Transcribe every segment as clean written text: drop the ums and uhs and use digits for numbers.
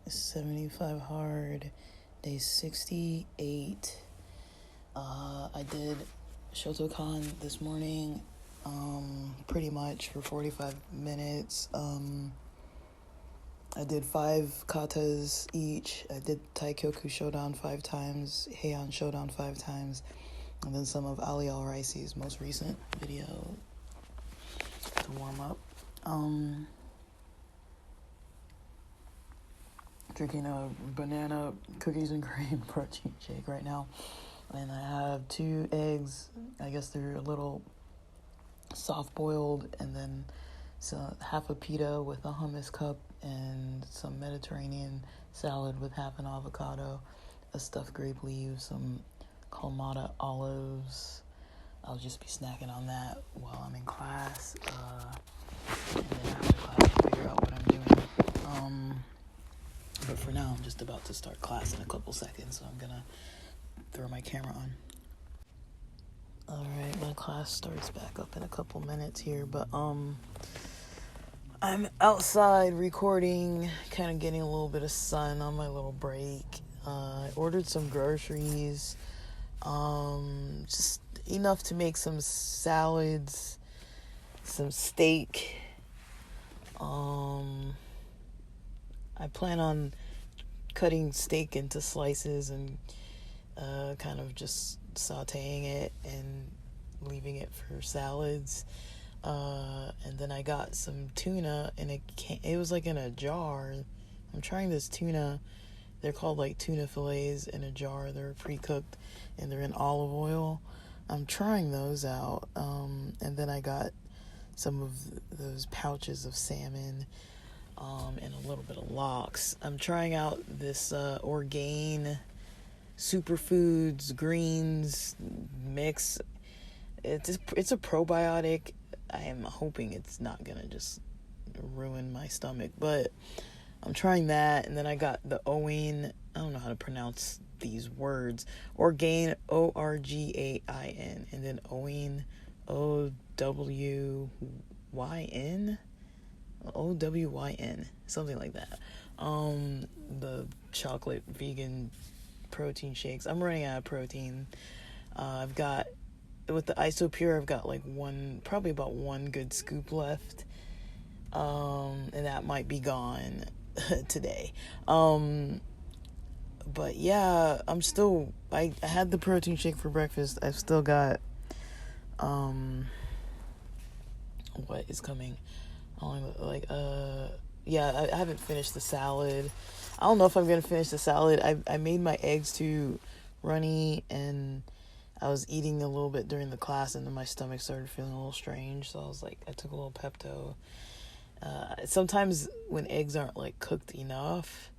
75 hard, day 68. I did Shotokan this morning, pretty much for 45 minutes. I did 5 katas each. I did Taikyoku Shodan 5 times, Heian Shodan 5 times, and then some of Ali Al Raisi's most recent video to warm up. Drinking a banana cookies and cream protein shake right now. And I have 2 eggs. I guess they're a little soft boiled, and then half a pita with a hummus cup and some Mediterranean salad with half an avocado, a stuffed grape leaf, some Kalamata olives. I'll just be snacking on that while I'm in class. And then after class, I'll figure out what I'm doing. But for now, I'm just about to start class in a couple seconds, so I'm gonna throw my camera on. Alright, my class starts back up in a couple minutes here, but I'm outside recording, kind of getting a little bit of sun on my little break. I ordered some groceries, just enough to make some salads, some steak. I plan on cutting steak into slices and kind of just sauteing it and leaving it for salads. And then I got some tuna, and it was like in a jar. I'm trying this tuna. They're called like tuna fillets in a jar. They're pre-cooked and they're in olive oil. I'm trying those out. And then I got some of those pouches of salmon and a little bit of lox. I'm trying out this Orgain superfoods greens mix. It's a probiotic. I am hoping it's not gonna just ruin my stomach, but I'm trying that. And then I got the Owain, I don't know how to pronounce these words, Orgain, Orgain, and then Owain, Owyn, something like that. The chocolate vegan protein shakes. I'm running out of protein. I've got, with the Isopure, I've got like probably about 1 good scoop left. And that might be gone today. But yeah, I had the protein shake for breakfast. I've still got, what is coming? Yeah, I haven't finished the salad. I don't know if I'm gonna finish the salad. I made my eggs too runny, and I was eating a little bit during the class, and then my stomach started feeling a little strange, so I was like, I took a little Pepto. Sometimes when eggs aren't like cooked enough,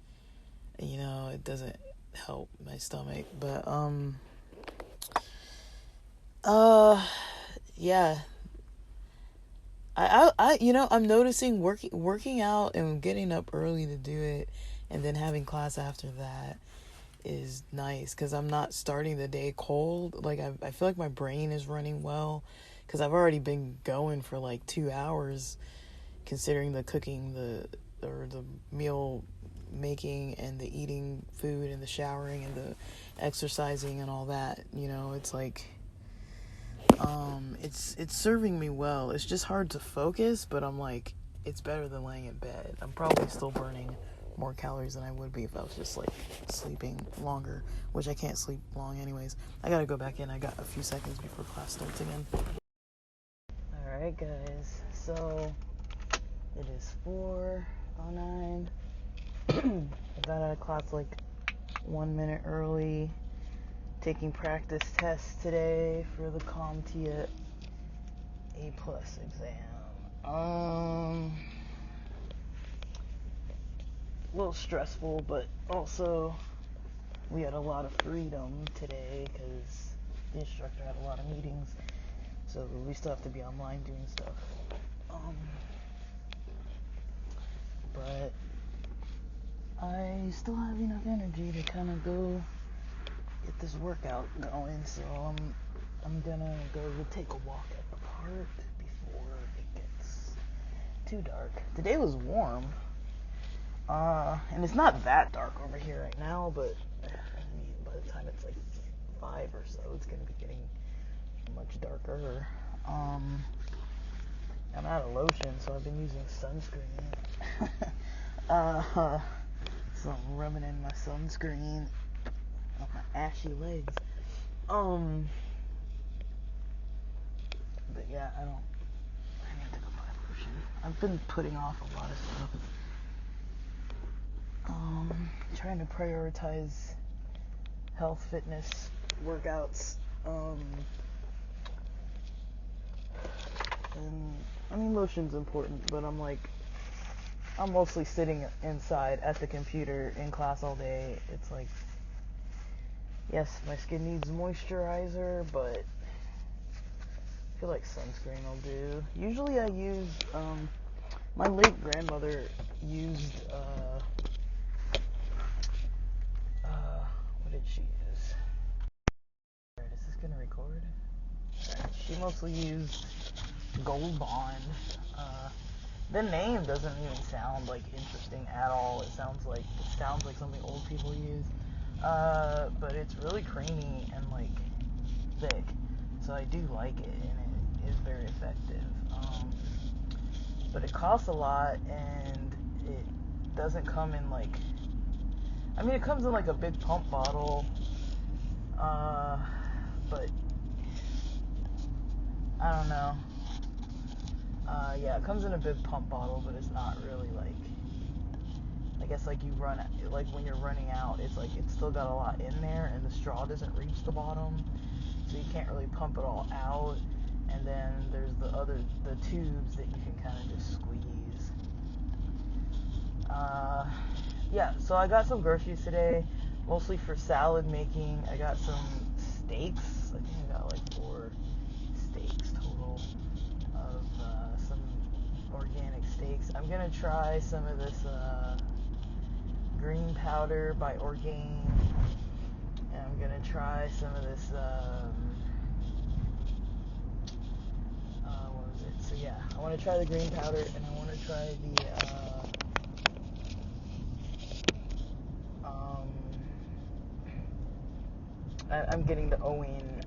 it doesn't help my stomach. But yeah. I'm noticing working out and getting up early to do it, and then having class after that is nice, because I'm not starting the day cold. Like, I feel like my brain is running well, because I've already been going for like 2 hours, considering the cooking, the meal making, and the eating food, and the showering, and the exercising, and all that. It's like, it's serving me well. It's just hard to focus, but I'm like, it's better than laying in bed. I'm probably still burning more calories than I would be if I was just like sleeping longer, which I can't sleep long anyways. I gotta go back in. I got a few seconds before class starts again. Alright guys, so it is 4:09. I got out of class like 1 minute early, taking practice tests today for the CompTIA A+ exam. A little stressful, but also we had a lot of freedom today because the instructor had a lot of meetings, so we still have to be online doing stuff. But I still have enough energy to kind of go get this workout going, so I'm gonna go take a walk at the park before it gets too dark. Today was warm. And it's not that dark over here right now, but I mean, by the time it's like 5 or so, it's gonna be getting much darker. I'm out of lotion, so I've been using sunscreen. So I'm rubbing in my sunscreen on my ashy legs. But yeah, I need to go buy lotion. I've been putting off a lot of stuff. Trying to prioritize health, fitness, workouts. And I mean, lotion's important, but I'm mostly sitting inside at the computer in class all day. It's like, yes, my skin needs moisturizer, but I feel like sunscreen will do. Usually I use, my late grandmother used, what did she use? Alright, is this gonna record? Alright, she mostly used Gold Bond. The name doesn't even sound like interesting at all. It sounds like something old people use. But it's really creamy and like thick, so I do like it, and it is very effective. But it costs a lot, and it doesn't come in like. I mean, it comes in like a big pump bottle. But I don't know. Yeah, it comes in a big pump bottle, but it's not really like, I guess like like when you're running out, it's like it's still got a lot in there, and the straw doesn't reach the bottom, so you can't really pump it all out. And then there's the tubes that you can kind of just squeeze. Yeah, so I got some groceries today, mostly for salad making. I got some steaks. I think I got like 4 steaks total of some organic steaks. I'm gonna try some of this green powder by Orgain, and I'm gonna try some of this what was it? So yeah, I want to try the green powder, and I want to try the I'm getting the Owen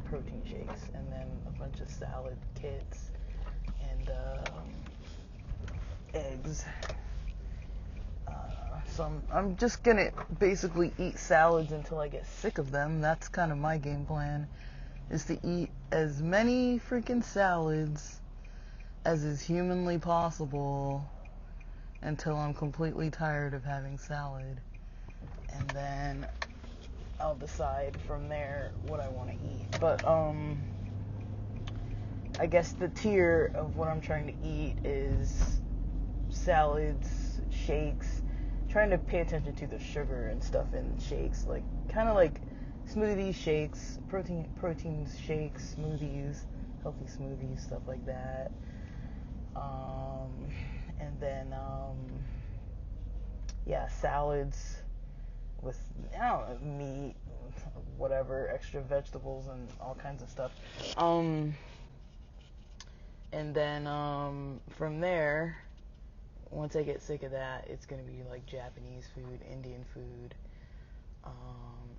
protein shakes, and then a bunch of salad kits, and eggs. So I'm just gonna basically eat salads until I get sick of them. That's kind of my game plan, is to eat as many freaking salads as is humanly possible until I'm completely tired of having salad. And then I'll decide from there what I want to eat. But I guess the tier of what I'm trying to eat is salads, shakes, trying to pay attention to the sugar and stuff in shakes, like kind of like smoothie shakes, protein shakes, smoothies, healthy smoothies, stuff like that. And then yeah, salads with, I don't know, meat, whatever, extra vegetables and all kinds of stuff. And then from there, once I get sick of that, it's gonna be like Japanese food, Indian food,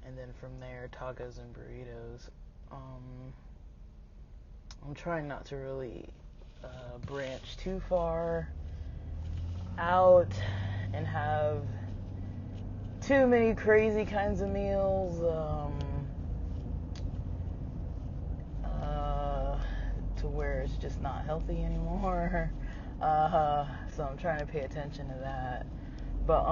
and then from there, tacos and burritos. I'm trying not to really branch too far out and have too many crazy kinds of meals, to where it's just not healthy anymore. So I'm trying to pay attention to that. But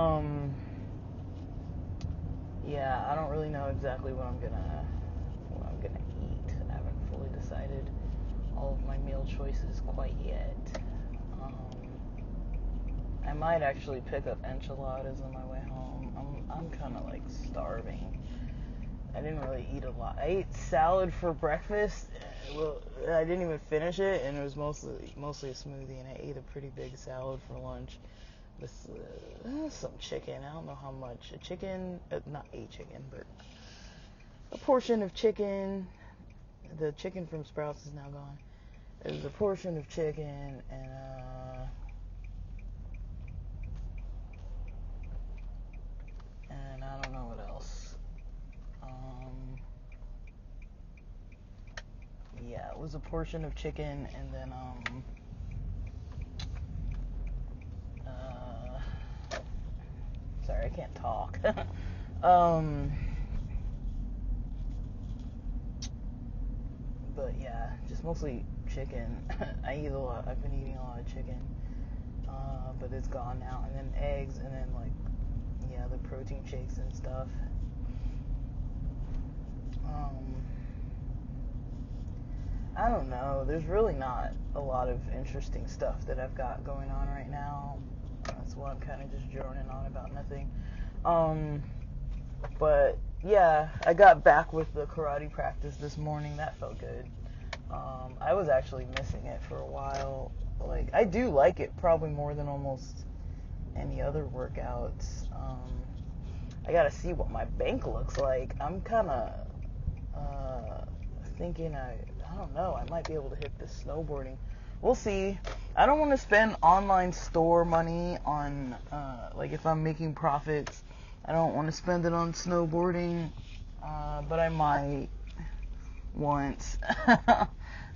yeah, I don't really know exactly what I'm gonna eat. I haven't fully decided all of my meal choices quite yet. I might actually pick up enchiladas on my way home. I'm kind of like starving. I didn't really eat a lot. I ate salad for breakfast. Well, I didn't even finish it, and it was mostly a smoothie. And I ate a pretty big salad for lunch with some chicken. I don't know how much. A chicken, not a chicken, but a portion of chicken. The chicken from Sprouts is now gone. It was a portion of chicken and was a portion of chicken, and then sorry, I can't talk. But yeah, just mostly chicken. I've been eating a lot of chicken, but it's gone now. And then eggs, and then like, yeah, the protein shakes and stuff. I don't know. There's really not a lot of interesting stuff that I've got going on right now. That's why I'm kind of just droning on about nothing. But yeah, I got back with the karate practice this morning. That felt good. I was actually missing it for a while. Like, I do like it probably more than almost any other workouts. I gotta see what my bank looks like. I'm kind of thinking I don't know. I might be able to hit the snowboarding. We'll see. I don't want to spend online store money on like if I'm making profits. I don't want to spend it on snowboarding, but I might once.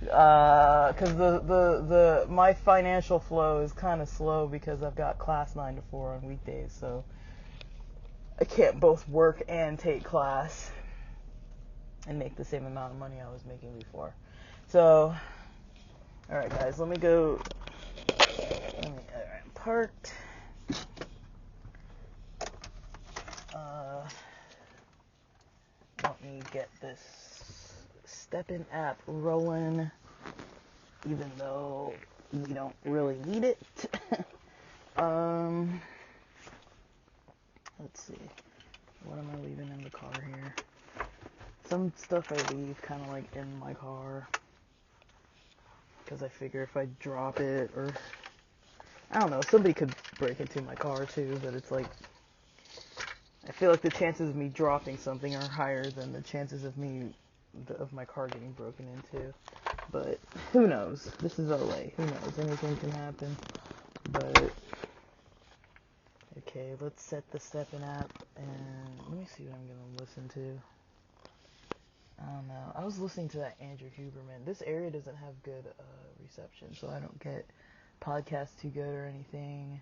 Because my financial flow is kind of slow because I've got class 9 to 4 on weekdays, so I can't both work and take class and make the same amount of money I was making before. So, alright guys, let me go. Alright, I'm parked. Let me get this STEPN app rolling, even though we don't really need it. Let's see. What am I leaving in the car here? Some stuff I leave kind of like in my car, because I figure if I drop it, or I don't know, somebody could break into my car too, but it's like, I feel like the chances of me dropping something are higher than the chances of my car getting broken into. But who knows? This is LA. Who knows? Anything can happen. But okay, let's set the STEPN app, and let me see what I'm gonna listen to. I don't know. I was listening to that Andrew Huberman. This area doesn't have good reception, so I don't get podcasts too good or anything.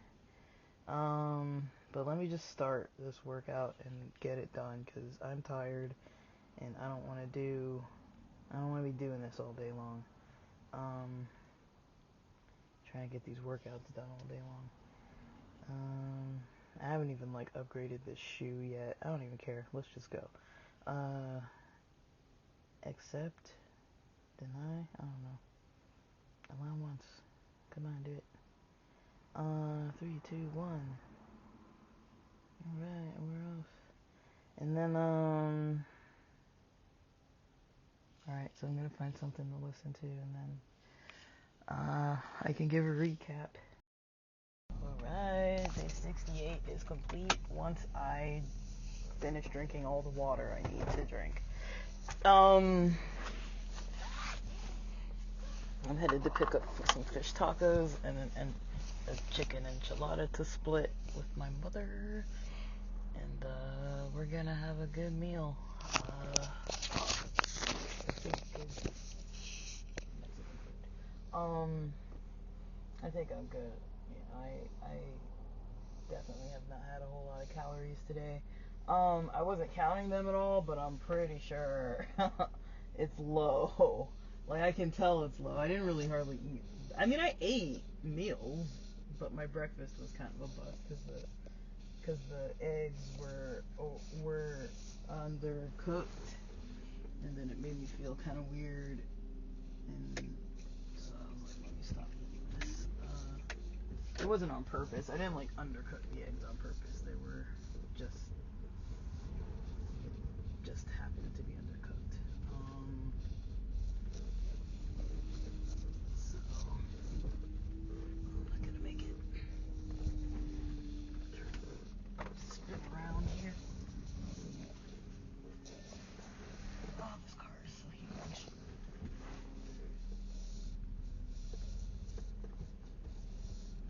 But let me just start this workout and get it done, because I'm tired and I don't want to be doing this all day long. Trying to get these workouts done all day long. I haven't even like upgraded this shoe yet. I don't even care. Let's just go. Accept, deny, I don't know. Allow once. Come on, do it. 3, 2, 1. Alright, we're off. And then, alright, so I'm gonna find something to listen to, and then, I can give a recap. Alright, day 68 is complete once I finish drinking all the water I need to drink. I'm headed to pick up some fish tacos and a chicken enchilada to split with my mother, and we're gonna have a good meal. I think I'm good. Yeah, I definitely have not had a whole lot of calories today. I wasn't counting them at all, but I'm pretty sure it's low. Like, I can tell it's low. I didn't really hardly eat. I mean, I ate meals, but my breakfast was kind of a bust because the eggs were undercooked, and then it made me feel kind of weird, and so I was like, let me stop eating this. It wasn't on purpose. I didn't like undercook the eggs on purpose. They were just happened to be undercooked. So I'm not gonna make it. Spin around here. Oh, this car is so huge. I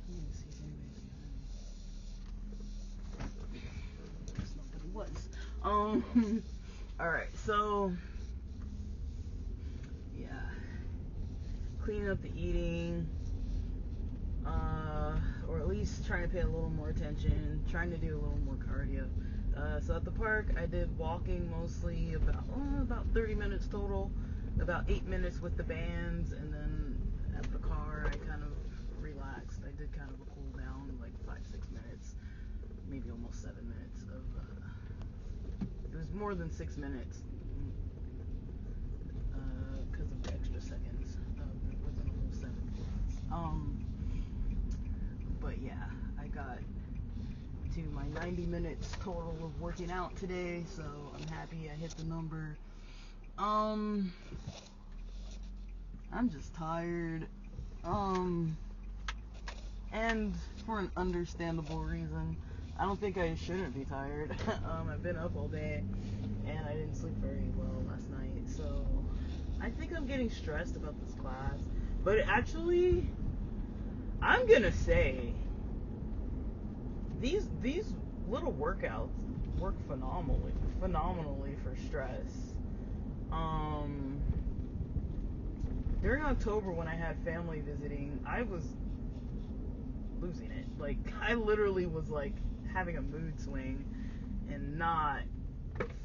can't even see if anybody's behind me. Guess nobody was. Alright, so yeah. cleaning up the eating, or at least trying to pay a little more attention, trying to do a little more cardio. So at the park, I did walking mostly, about 30 minutes total, about 8 minutes with the bands, and then at the car, I kind of relaxed. I did kind of a cool down, like 5-6 minutes, maybe almost 7 minutes of, it was more than 6 minutes, because of the extra seconds, within a whole 7 minutes. But yeah, I got to my 90 minutes total of working out today, so I'm happy I hit the number. I'm just tired, and for an understandable reason. I don't think I shouldn't be tired. I've been up all day, and I didn't sleep very well last night, so I think I'm getting stressed about this class. But actually, I'm gonna say these little workouts work phenomenally for stress. During October, when I had family visiting, I was losing it. Like, I literally was like having a mood swing and not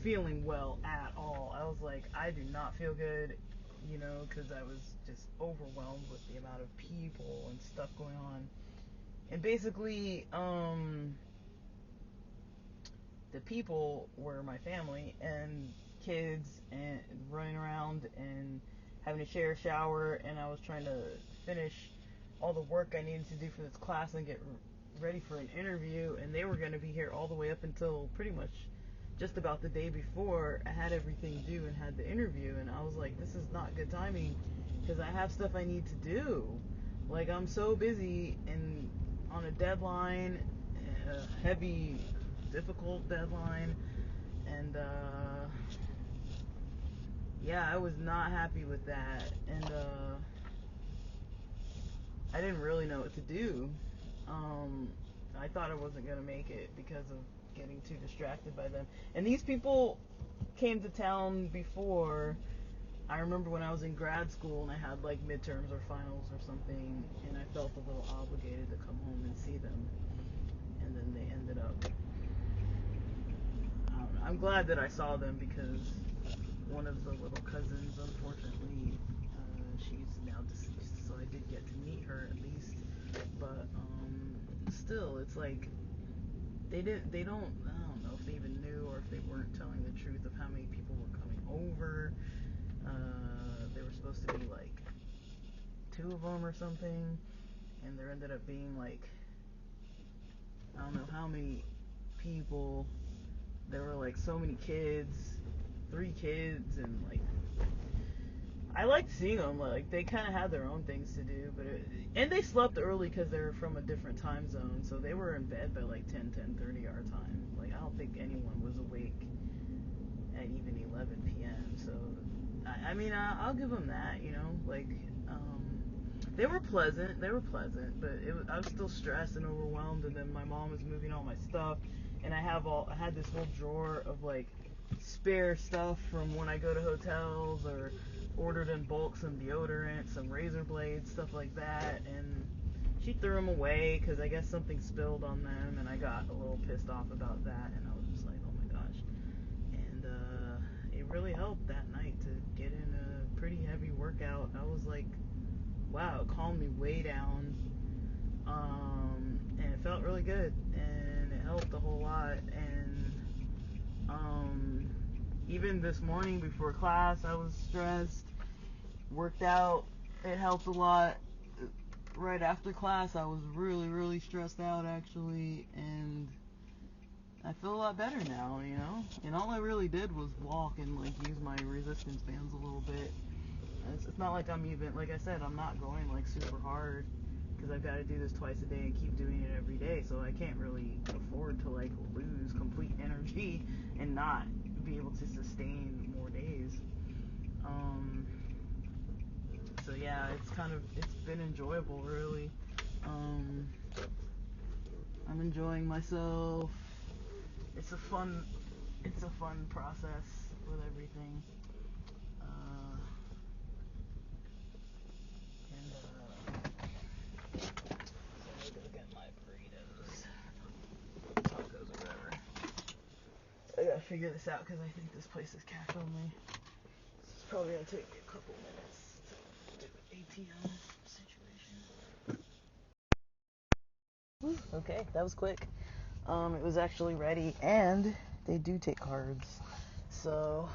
feeling well at all. I was like, I do not feel good, because I was just overwhelmed with the amount of people and stuff going on. And basically, the people were my family and kids, and running around and having to share a shower, and I was trying to finish all the work I needed to do for this class and get ready for an interview, and they were going to be here all the way up until pretty much just about the day before I had everything due and had the interview, and I was like, this is not good timing, because I have stuff I need to do. Like, I'm so busy and on a deadline, a heavy, difficult deadline, and yeah, I was not happy with that, and I didn't really know what to do. I thought I wasn't going to make it because of getting too distracted by them. And these people came to town before. I remember when I was in grad school and I had like midterms or finals or something, and I felt a little obligated to come home and see them. And then they ended up, I don't know. I'm glad that I saw them, because one of the little cousins, unfortunately, she's now deceased, so I did get to meet her at least. But still, it's like I don't know if they even knew or if they weren't telling the truth of how many people were coming over. There were supposed to be like 2 of them or something, and there ended up being like, I don't know how many people. There were like so many kids, 3 kids, and like, I liked seeing them. Like, they kind of had their own things to do, and they slept early because they were from a different time zone, so they were in bed by like 10:30 our time. Like, I don't think anyone was awake at even 11 p.m. So, I mean, I'll give them that. Like, they were pleasant, but I was still stressed and overwhelmed. And then my mom was moving all my stuff, and I had this whole drawer of like spare stuff from when I go to hotels, or ordered in bulk some deodorant, some razor blades, stuff like that, and she threw them away because I guess something spilled on them, and I got a little pissed off about that, and I was just like, oh my gosh. And it really helped that night to get in a pretty heavy workout. I was like, wow, it calmed me way down, and it felt really good, and it helped a whole lot. And even this morning before class, I was stressed, worked out, it helped a lot. Right after class, I was really stressed out, actually, and I feel a lot better now, and all I really did was walk and like use my resistance bands a little bit. It's not like I'm even, like I said, I'm not going like super hard, because I've got to do this twice a day and keep doing it every day, so I can't really afford to like lose complete energy and not be able to sustain more days. So yeah, it's been enjoyable, really. I'm enjoying myself. It's a fun process with everything. figure this out because I think this place is cash only. It's probably gonna take me a couple minutes to do an ATM situation. Okay, that was quick. It was actually ready, and they do take cards. So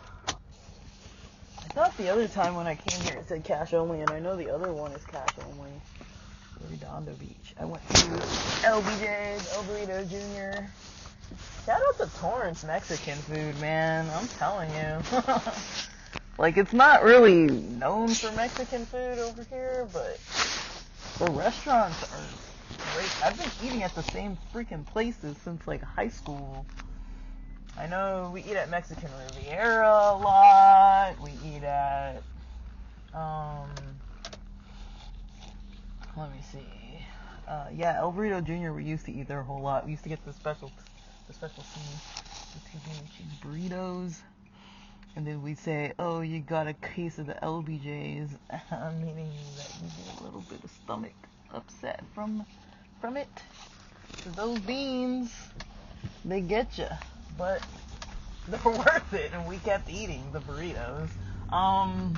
I thought the other time when I came here it said cash only, and I know the other one is cash only. Redondo Beach. I went to LBJ's, El Burrito Jr. Shout out to Torrance Mexican food, man. I'm telling you. Like, it's not really known for Mexican food over here, but the restaurants are great. I've been eating at the same freaking places since, like, high school. I know we eat at Mexican Riviera a lot. We eat at, let me see. Yeah, El Burrito Jr. we used to eat there a whole lot. We used to get the special cheese burritos. And then we'd say, oh, you got a case of the LBJs, meaning that you get a little bit of stomach upset from it. Because those beans, they get you. But they're worth it, and we kept eating the burritos. I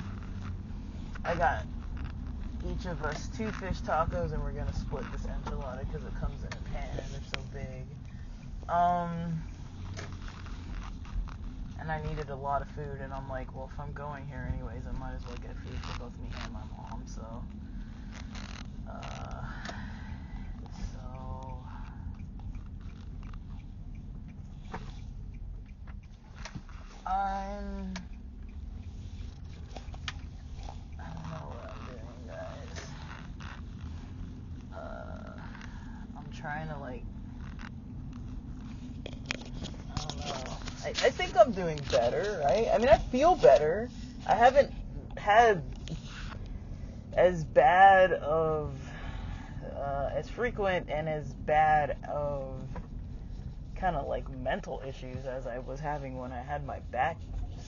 got each of us 2 fish tacos, and we're going to split this enchilada because it comes in a pan and they're so big. And I needed a lot of food, and I'm like, well, if I'm going here anyways, I might as well get food for both me and my mom, so, I don't know what I'm doing, guys. I'm trying to, like, I don't know. I think I'm doing better, right? I mean, I feel better. I haven't had as bad of, as frequent and as bad of kind of like mental issues as I was having when I had my back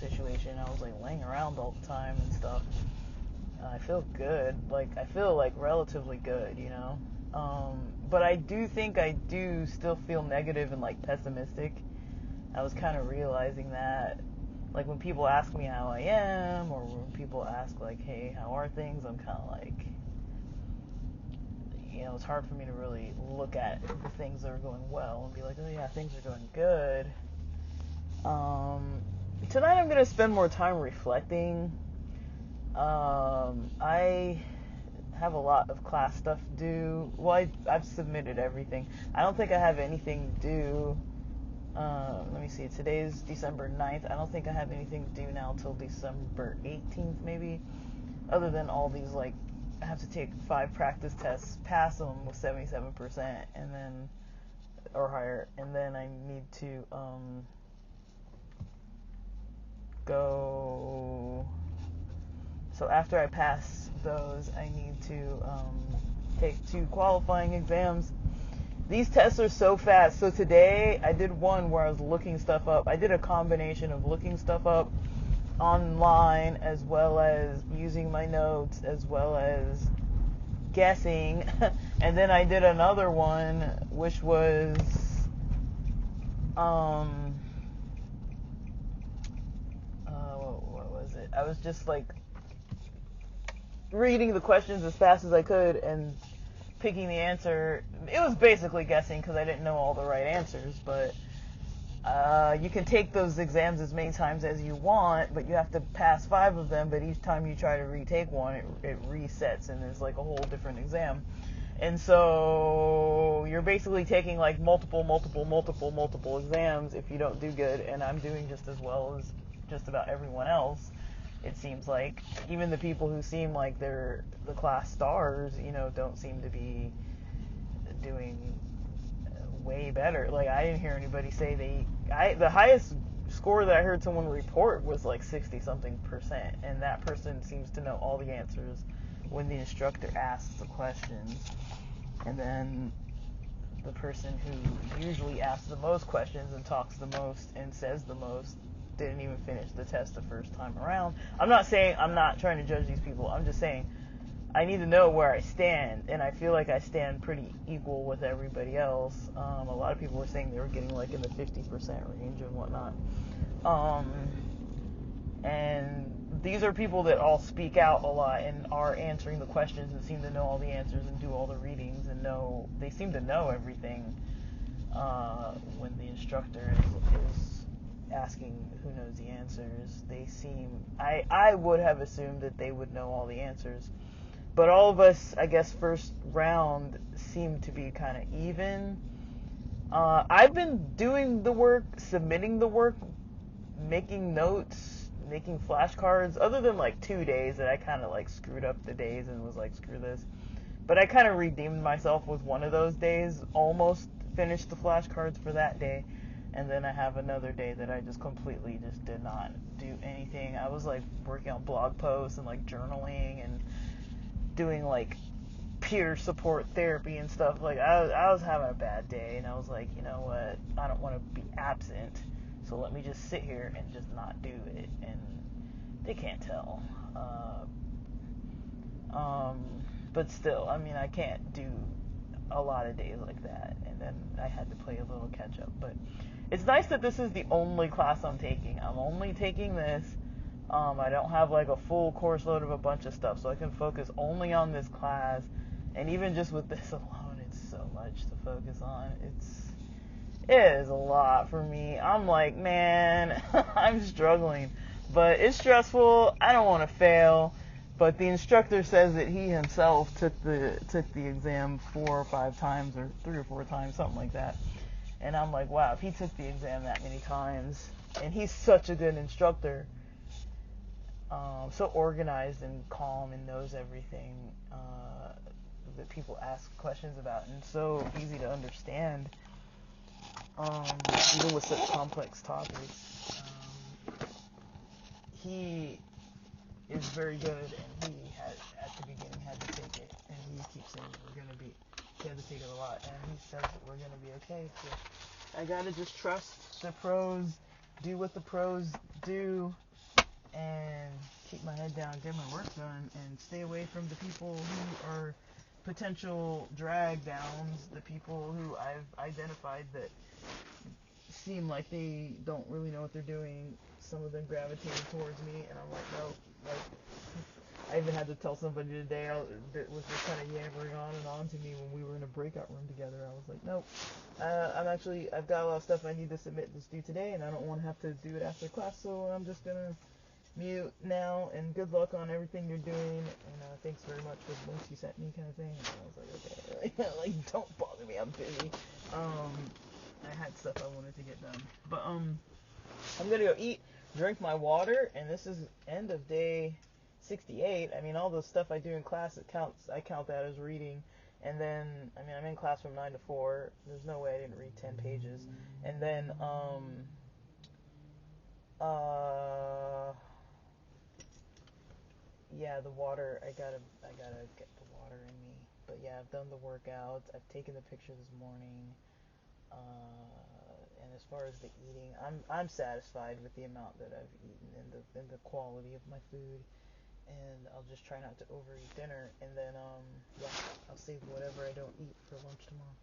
situation. I was like laying around all the time and stuff. I feel good. Like, I feel like relatively good, you know? But I do think I do still feel negative and like pessimistic. I was kind of realizing that, like, when people ask me how I am, or when people ask, like, hey, how are things, I'm kind of like, you know, it's hard for me to really look at the things that are going well and be like, oh yeah, things are going good. Tonight I'm going to spend more time reflecting. I have a lot of class stuff due. Well, I've submitted everything. I don't think I have anything due. Let me see, today's December 9th. I don't think I have anything due now till December 18th, maybe. Other than all these, like, I have to take 5 practice tests, pass them with 77%, and then, or higher, and then I need to, go, so after I pass those, I need to, take 2 qualifying exams. These tests are so fast. So today I did one where I was looking stuff up. I did a combination of looking stuff up online as well as using my notes as well as guessing. And then I did another one which was what was it? I was just like reading the questions as fast as I could and picking the answer. It was basically guessing because I didn't know all the right answers, but you can take those exams as many times as you want, but you have to pass 5 of them, but each time you try to retake one, it resets and it's like a whole different exam. And so you're basically taking like multiple exams if you don't do good, and I'm doing just as well as just about everyone else. It seems like even the people who seem like they're the class stars, you know, don't seem to be doing way better. Like, I didn't hear anybody say the highest score that I heard someone report was like 60-something%, and that person seems to know all the answers when the instructor asks the questions. And then the person who usually asks the most questions and talks the most and says the most didn't even finish the test the first time around. I'm not trying to judge these people. I'm just saying I need to know where I stand, and I feel like I stand pretty equal with everybody else. A lot of people were saying they were getting like in the 50% range and whatnot. Um, and these are people that all speak out a lot and are answering the questions and seem to know all the answers and do all the readings and they seem to know everything. When the instructor is asking who knows the answers, I would have assumed that they would know all the answers. But all of us, I guess, first round seemed to be kind of even. I've been doing the work, submitting the work, making notes, making flashcards, other than like 2 days that I kind of like screwed up the days and was like, screw this. But I kind of redeemed myself with one of those days, almost finished the flashcards for that day. And then I have another day that I just completely just did not do anything. I was like working on blog posts and like journaling and doing like peer support therapy and stuff. Like I was having a bad day, and I was like, you know what, I don't want to be absent, so let me just sit here and just not do it. And they can't tell. But still, I mean, I can't do a lot of days like that, and then I had to play a little catch up. But it's nice that this is the only class I'm taking. I'm only taking this. I don't have like a full course load of a bunch of stuff, so I can focus only on this class. And even just with this alone, it's so much to focus on. It is a lot for me. I'm like, man, I'm struggling, but it's stressful. I don't want to fail. But the instructor says that he himself took the exam 4 or 5 times, or 3 or 4 times, something like that. And I'm like, wow, if he took the exam that many times, and he's such a good instructor, so organized and calm and knows everything that people ask questions about, and so easy to understand, even with such complex topics. He is very good, and he had at the beginning had to take it, and he keeps saying he had to take it a lot, and he says that we're gonna be okay. So I gotta just trust the pros, do what the pros do, and keep my head down, get my work done, and stay away from the people who are potential drag downs, the people who I've identified that seem like they don't really know what they're doing. Some of them gravitated towards me, and I'm like, no. Like, I even had to tell somebody today that was just kind of yammering on and on to me when we were in a breakout room together. I was like, nope. I've got a lot of stuff I need to submit and do today, and I don't want to have to do it after class, so I'm just gonna mute now, and good luck on everything you're doing, and thanks very much for the links you sent me, kind of thing. And I was like, okay, like, don't bother me, I'm busy. I had stuff I wanted to get done, but I'm gonna go eat, drink my water, and this is end of day 68. I mean, all the stuff I do in class, I count that as reading. And then, I mean, I'm in class from 9 to 4. There's no way I didn't read 10 pages. And then, yeah, the water, I gotta get the water in me. But yeah, I've done the workouts. I've taken the picture this morning. And as far as the eating, I'm satisfied with the amount that I've eaten and the quality of my food. And I'll just try not to overeat dinner. And then, yeah, I'll save whatever I don't eat for lunch tomorrow.